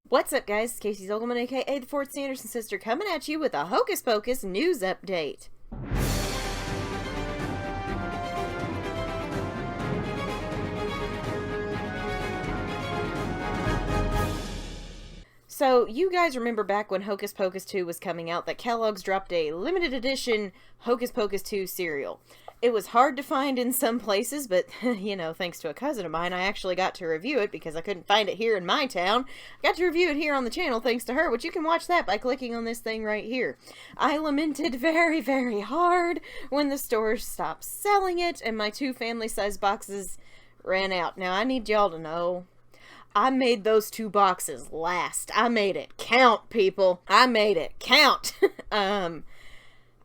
What's up, guys? It's Casey Zogelman, aka the Fourth Sanderson Sister, coming at you with a Hocus Pocus news update. So, you guys remember back when Hocus Pocus 2 was coming out that Kellogg's dropped a limited edition Hocus Pocus 2 cereal. It was hard to find in some places, but, thanks to a cousin of mine, I actually got to review it because I couldn't find it here in my town. I got to review it here on the channel thanks to her, which you can watch that by clicking on this thing right here. I lamented very, very hard when the stores stopped selling it and my 2 family-size boxes ran out. Now, I need y'all to know, I made those 2 boxes last. I made it count, people. I made it count.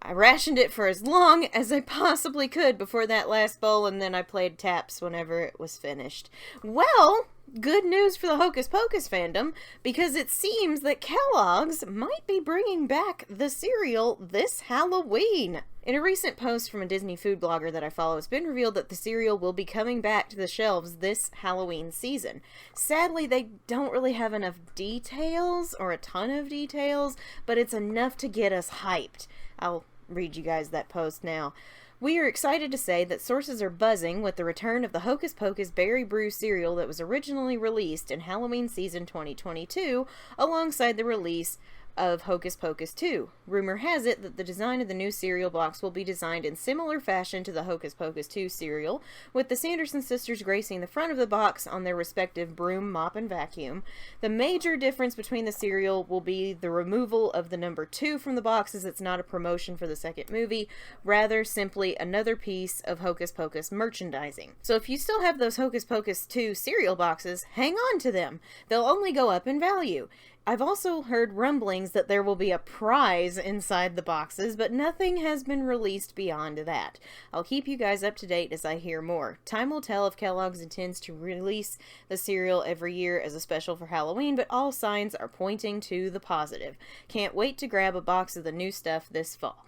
I rationed it for as long as I possibly could before that last bowl, and then I played taps whenever it was finished. Well, good news for the Hocus Pocus fandom, because it seems that Kellogg's might be bringing back the cereal this Halloween. In a recent post from a Disney food blogger that I follow, it's been revealed that the cereal will be coming back to the shelves this Halloween season. Sadly, they don't really have enough details, or a ton of details, but it's enough to get us hyped. I'll read you guys that post now. We are excited to say that sources are buzzing with the return of the Hocus Pocus Berry Brew cereal that was originally released in Halloween season 2022, alongside the release of Hocus Pocus 2. Rumor has it that the design of the new cereal box will be designed in similar fashion to the Hocus Pocus 2 cereal, with the Sanderson sisters gracing the front of the box on their respective broom, mop, and vacuum. The major difference between the cereal will be the removal of the number 2 from the box, as it's not a promotion for the second movie, rather simply another piece of Hocus Pocus merchandising. So if you still have those Hocus Pocus 2 cereal boxes, hang on to them. They'll only go up in value. I've also heard rumblings that there will be a prize inside the boxes, but nothing has been released beyond that. I'll keep you guys up to date as I hear more. Time will tell if Kellogg's intends to release the cereal every year as a special for Halloween, but all signs are pointing to the positive. Can't wait to grab a box of the new stuff this fall.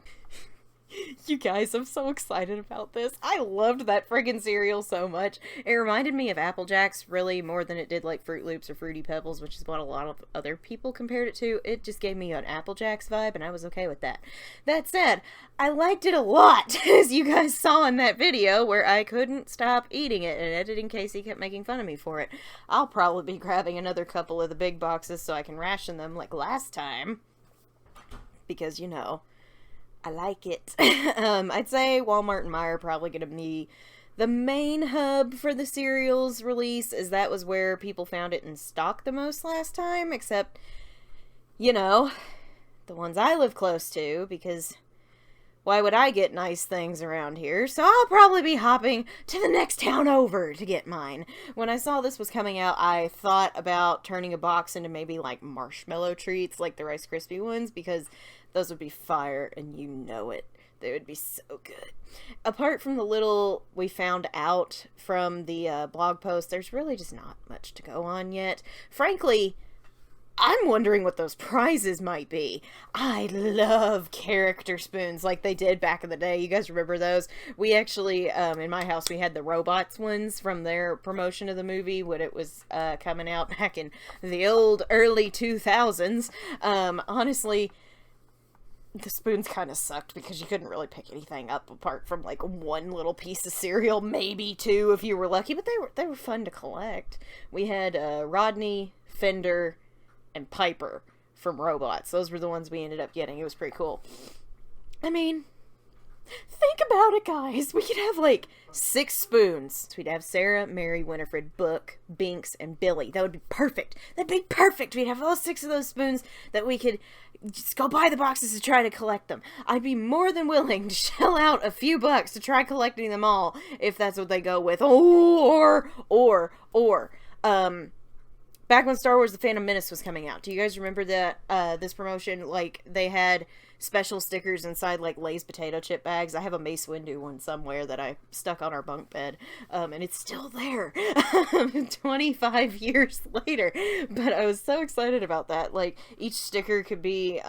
You guys, I'm so excited about this. I loved that friggin' cereal so much. It reminded me of Apple Jacks, really, more than it did like Fruit Loops or Fruity Pebbles, which is what a lot of other people compared it to. It just gave me an Apple Jacks vibe, and I was okay with that. That said, I liked it a lot, as you guys saw in that video where I couldn't stop eating it, and editing Casey kept making fun of me for it. I'll probably be grabbing another couple of the big boxes so I can ration them like last time, because, I like it. I'd say Walmart and Meijer are probably going to be the main hub for the cereal's release, as that was where people found it in stock the most last time, except, the ones I live close to, because why would I get nice things around here? So I'll probably be hopping to the next town over to get mine. When I saw this was coming out, I thought about turning a box into maybe like marshmallow treats, like the Rice Krispie ones, because those would be fire, and you know it. They would be so good. Apart from the little we found out from the blog post, there's really just not much to go on yet. Frankly, I'm wondering what those prizes might be. I love character spoons like they did back in the day. You guys remember those? We actually, in my house, we had the robots ones from their promotion of the movie when it was coming out back in the old early 2000s. Honestly, the spoons kind of sucked because you couldn't really pick anything up apart from like one little piece of cereal, maybe 2 if you were lucky, but they were fun to collect. We had Rodney, Fender, and Piper from Robots. Those were the ones we ended up getting. It was pretty cool. I mean, think about it, guys. We could have like 6 spoons. So we'd have Sarah, Mary, Winifred, Book, Binks, and Billy. That would be perfect. That'd be perfect. We'd have all 6 of those spoons that we could just go buy the boxes to try to collect them. I'd be more than willing to shell out a few bucks to try collecting them all if that's what they go with. Back when Star Wars The Phantom Menace was coming out, do you guys remember that, this promotion? Like, they had special stickers inside, like, Lay's potato chip bags. I have a Mace Windu one somewhere that I stuck on our bunk bed, and it's still there, 25 years later, but I was so excited about that. Like, each sticker could be,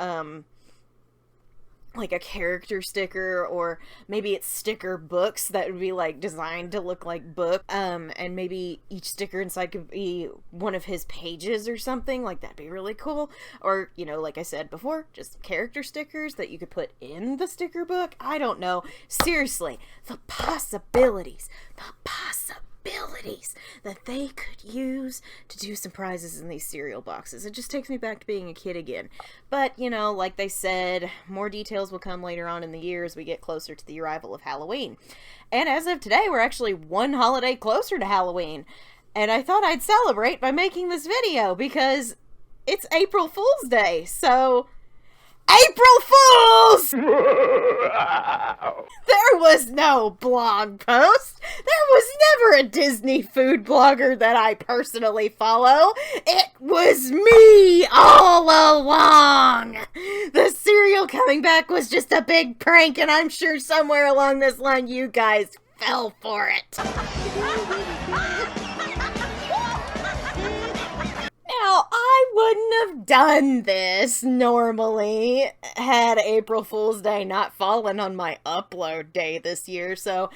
like a character sticker, or maybe it's sticker books that would be like designed to look like book, and maybe each sticker inside could be one of his pages or something. Like, that'd be really cool. Or, you know, like I said before, just character stickers that you could put in the sticker book. I don't know. Seriously, the possibilities that they could use to do some prizes in these cereal boxes. It just takes me back to being a kid again. But, you know, like they said, more details will come later on in the year as we get closer to the arrival of Halloween. And as of today, we're actually one holiday closer to Halloween. And I thought I'd celebrate by making this video because it's April Fool's Day. So, April Fools! There was no blog post. There was never a Disney food blogger that I personally follow. It was me all along. The cereal coming back was just a big prank, and I'm sure somewhere along this line you guys fell for it. Now, I wouldn't have done this normally had April Fool's Day not fallen on my upload day this year, so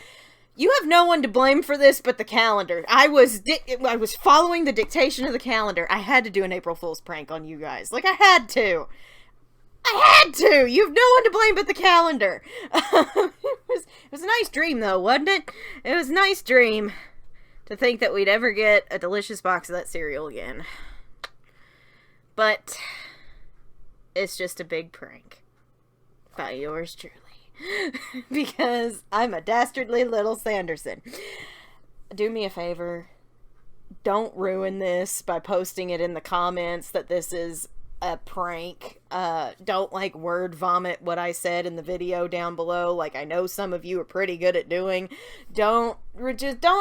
you have no one to blame for this but the calendar. I was following the dictation of the calendar. I had to do an April Fool's prank on you guys. Like, I had to. You have no one to blame but the calendar. It was a nice dream, though, wasn't it? It was a nice dream to think that we'd ever get a delicious box of that cereal again. But it's just a big prank by yours truly. Because I'm a dastardly little Sanderson. Do me a favor. Don't ruin this by posting it in the comments that this is a prank. Don't, like, word vomit what I said in the video down below, like I know some of you are pretty good at doing. Don't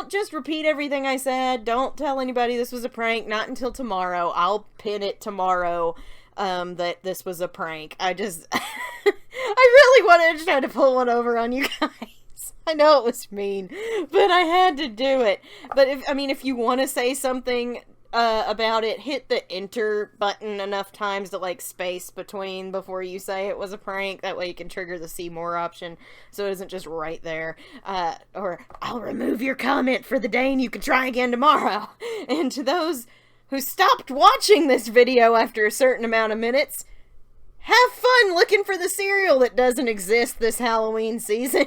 just repeat everything I said. Don't tell anybody this was a prank. Not until tomorrow. I'll pin it tomorrow, that this was a prank. I really wanted to try to pull one over on you guys. I know it was mean, but I had to do it. But if you want to say something about it, hit the enter button enough times to, like, space between before you say it was a prank. That way you can trigger the see more option so it isn't just right there. Or I'll remove your comment for the day and you can try again tomorrow. And to those who stopped watching this video after a certain amount of minutes, have fun looking for the cereal that doesn't exist this Halloween season.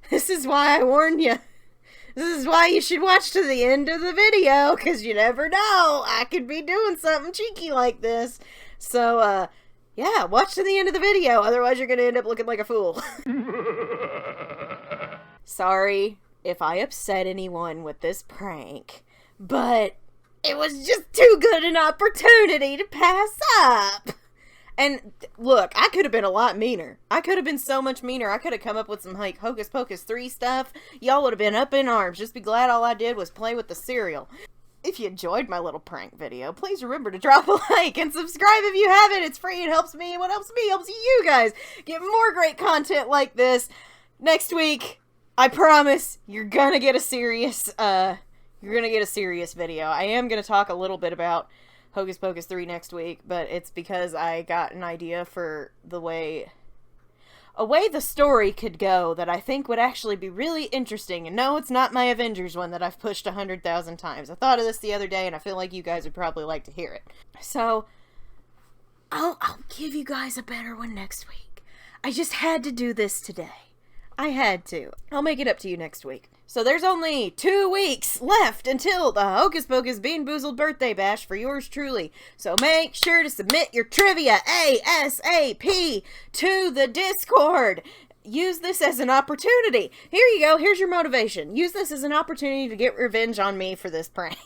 This is why I warned you. This is why you should watch to the end of the video, because you never know. I could be doing something cheeky like this. So, yeah, watch to the end of the video. Otherwise, you're going to end up looking like a fool. Sorry if I upset anyone with this prank, but it was just too good an opportunity to pass up. And look, I could have been a lot meaner. I could have been so much meaner. I could have come up with some, like, Hocus Pocus 3 stuff. Y'all would have been up in arms. Just be glad all I did was play with the cereal. If you enjoyed my little prank video, please remember to drop a like and subscribe if you haven't. It's free. It helps me. What helps me helps you guys get more great content like this. Next week, I promise you're gonna get a serious, video. I am gonna talk a little bit about Hocus Pocus 3 next week, but it's because I got an idea for a way the story could go that I think would actually be really interesting. And no, it's not my Avengers one that I've pushed 100,000 times. I thought of this the other day, and I feel like you guys would probably like to hear it. So, I'll give you guys a better one next week. I just had to do this today. I had to. I'll make it up to you next week. So there's only 2 weeks left until the Hocus Pocus Bean Boozled birthday bash for yours truly. So make sure to submit your trivia ASAP to the Discord. Use this as an opportunity. Here you go. Here's your motivation. Use this as an opportunity to get revenge on me for this prank.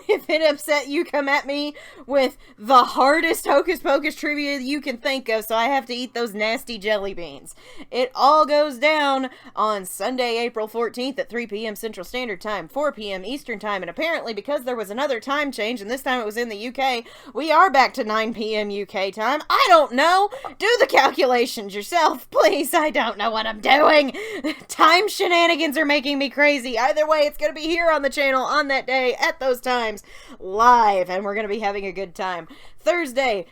If it upset you, come at me with the hardest Hocus Pocus trivia you can think of, so I have to eat those nasty jelly beans. It all goes down on Sunday, April 14th at 3 p.m. Central Standard Time, 4 p.m. Eastern Time, and apparently because there was another time change, and this time it was in the UK, we are back to 9 p.m. UK time. I don't know. Do the calculations yourself, please. I don't know what I'm doing. Time shenanigans are making me crazy. Either way, it's going to be here on the channel on that day at those times live, and we're gonna be having a good time. Thursday,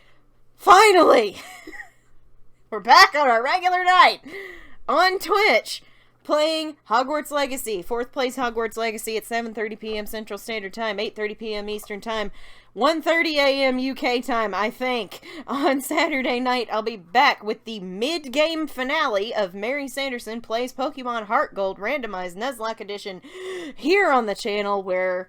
finally We're back on our regular night on Twitch playing Hogwarts Legacy. 4th place Hogwarts Legacy at 7:30 p.m. Central Standard Time, 8:30 p.m. Eastern Time, 1:30 a.m. UK time, I think. On Saturday night, I'll be back with the mid-game finale of Mary Sanderson Plays Pokemon Heart Gold Randomized Nuzlocke Edition here on the channel, where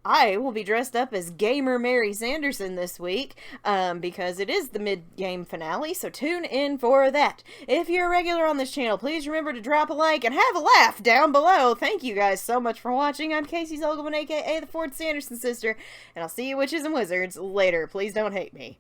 I will be dressed up as Gamer Mary Sanderson this week, because it is the mid-game finale, so tune in for that. If you're a regular on this channel, please remember to drop a like and have a laugh down below. Thank you guys so much for watching. I'm Casey Zolgaman, aka the 4th Sanderson sister, and I'll see you witches and wizards later. Please don't hate me.